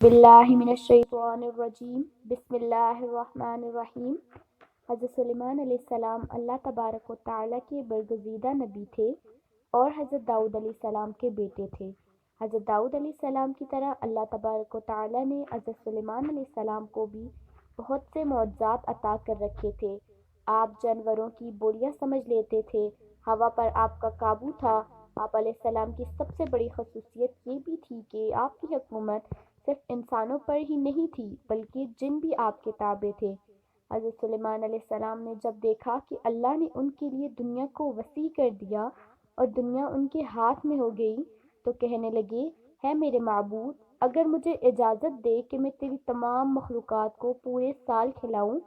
باللہ من الشیطان الرجیم بسم اللہ الرحمن الرحیم۔ حضرت سلیمان علیہ السلام اللہ تبارک و تعالیٰ کے برگزیدہ نبی تھے اور حضرت داؤد علیہ السلام کے بیٹے تھے۔ حضرت داؤد علیہ السلام کی طرح اللہ تبارک و تعالیٰ نے حضرت سلیمان علیہ السلام کو بھی بہت سے معجزات عطا کر رکھے تھے۔ آپ جانوروں کی بولیاں سمجھ لیتے تھے، ہوا پر آپ کا قابو تھا۔ آپ علیہ السلام کی سب سے بڑی خصوصیت یہ بھی تھی کہ آپ کی حکومت صرف انسانوں پر ہی نہیں تھی بلکہ جن بھی آپ کے تابع تھے۔ حضرت سلیمان علیہ السلام نے جب دیکھا کہ اللہ نے ان کے لیے دنیا کو وسیع کر دیا اور دنیا ان کے ہاتھ میں ہو گئی تو کہنے لگے، ہے میرے معبود، اگر مجھے اجازت دے کہ میں تیری تمام مخلوقات کو پورے سال کھلاؤں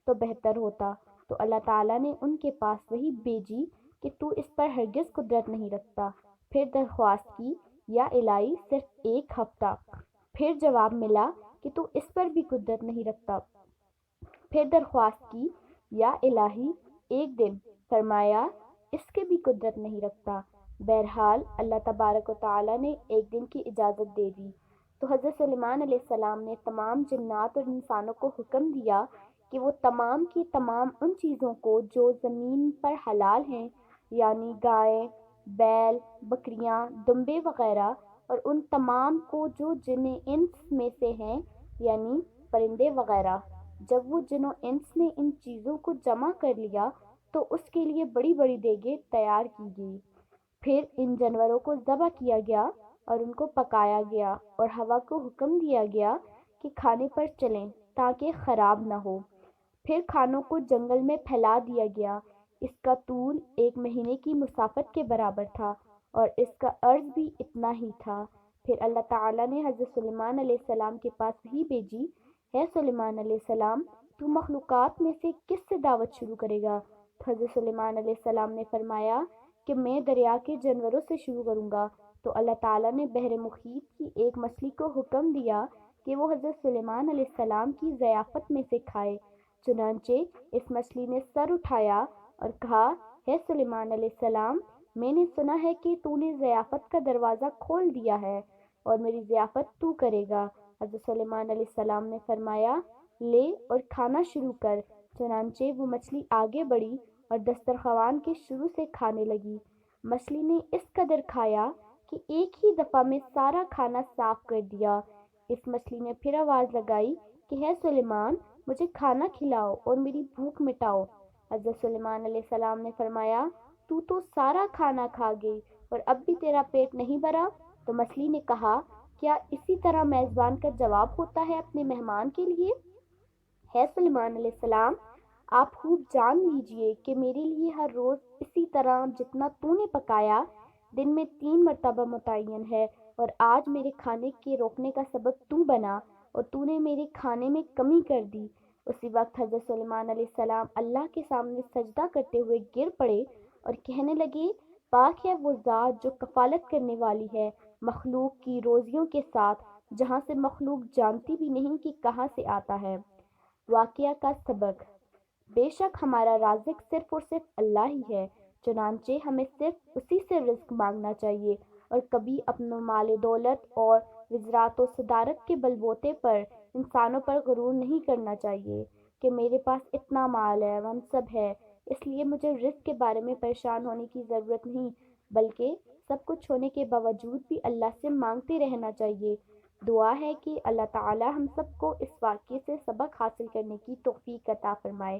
تو بہتر ہوتا۔ تو اللہ تعالیٰ نے ان کے پاس وحی بھیجی کہ تو اس پر ہرگز قدرت نہیں رکھتا۔ پھر درخواست کی، یا الہی صرف ایک ہفتہ۔ پھر جواب ملا کہ تو اس پر بھی قدرت نہیں رکھتا۔ پھر درخواست کی، یا الہی ایک دن۔ فرمایا اس کے بھی قدرت نہیں رکھتا۔ بہرحال اللہ تبارک و تعالیٰ نے ایک دن کی اجازت دے دی تو حضرت سلیمان علیہ السلام نے تمام جنات اور انسانوں کو حکم دیا کہ وہ تمام کی تمام ان چیزوں کو جو زمین پر حلال ہیں، یعنی گائے، بیل، بکریاں، دمبے وغیرہ، اور ان تمام کو جو جن انس میں سے ہیں، یعنی پرندے وغیرہ۔ جب وہ جن و انس نے ان چیزوں کو جمع کر لیا تو اس کے لیے بڑی بڑی دیگیں تیار کی گئی۔ پھر ان جانوروں کو ذبح کیا گیا اور ان کو پکایا گیا اور ہوا کو حکم دیا گیا کہ کھانے پر چلیں تاکہ خراب نہ ہو۔ پھر کھانوں کو جنگل میں پھیلا دیا گیا۔ اس کا طول 1 مہینے کی مسافت کے برابر تھا اور اس کا عرض بھی اتنا ہی تھا۔ پھر اللہ تعالیٰ نے حضرت سلیمان علیہ السلام کے پاس وحی بھیجی، ہے سلیمان علیہ السلام، تو مخلوقات میں سے کس سے دعوت شروع کرے گا؟ تو حضرت سلیمان علیہ السلام نے فرمایا کہ میں دریا کے جانوروں سے شروع کروں گا۔ تو اللہ تعالیٰ نے بحر محیط کی ایک مچھلی کو حکم دیا کہ وہ حضرت سلیمان علیہ السلام کی ضیافت میں سے کھائے۔ چنانچہ اس مچھلی نے سر اٹھایا اور کہا، ہے سلیمان علیہ السلام، میں نے سنا ہے کہ تو نے ضیافت کا دروازہ کھول دیا ہے اور میری ضیافت تو کرے گا۔ حضرت سلیمان علیہ السلام نے فرمایا، لے اور کھانا شروع کر۔ چنانچہ وہ مچھلی آگے بڑھی اور دسترخوان کے شروع سے کھانے لگی۔ مچھلی نے اس قدر کھایا کہ ایک ہی دفعہ میں سارا کھانا صاف کر دیا۔ اس مچھلی نے پھر آواز لگائی کہ ہے سلیمان، مجھے کھانا کھلاؤ اور میری بھوک مٹاؤ۔ حضرت سلیمان علیہ السلام نے فرمایا، تو سارا کھانا کھا گئی اور اب بھی تیرا پیٹ نہیں بھرا؟ تو مچھلی نے کہا، کیا اسی طرح میزبان کا جواب ہوتا ہے اپنے مہمان کے لیے؟ ہے سلیمان علیہ السلام، آپ خوب جان لیجئے کہ میرے لیے ہر روز اسی طرح جتنا تو نے پکایا دن میں 3 مرتبہ متعین ہے، اور آج میرے کھانے کے روکنے کا سبب تو بنا اور تو نے میرے کھانے میں کمی کر دی۔ اسی وقت حضرت سلیمان علیہ السلام اللہ کے سامنے سجدہ کرتے ہوئے گر پڑے اور کہنے لگے، پاک ہے وہ ذات جو کفالت کرنے والی ہے مخلوق کی روزیوں کے ساتھ، جہاں سے مخلوق جانتی بھی نہیں کہ کہاں سے آتا ہے۔ واقعہ کا سبق: بے شک ہمارا رازق صرف اور صرف اللہ ہی ہے، چنانچہ ہمیں صرف اسی سے رزق مانگنا چاہیے اور کبھی اپنا مال دولت اور وزارت و صدارت کے بل بوتے پر انسانوں پر غرور نہیں کرنا چاہیے کہ میرے پاس اتنا مال ہے، منصب ہے، اس لیے مجھے رزق کے بارے میں پریشان ہونے کی ضرورت نہیں، بلکہ سب کچھ ہونے کے باوجود بھی اللہ سے مانگتے رہنا چاہیے۔ دعا ہے کہ اللہ تعالی ہم سب کو اس واقعے سے سبق حاصل کرنے کی توفیق عطا فرمائے۔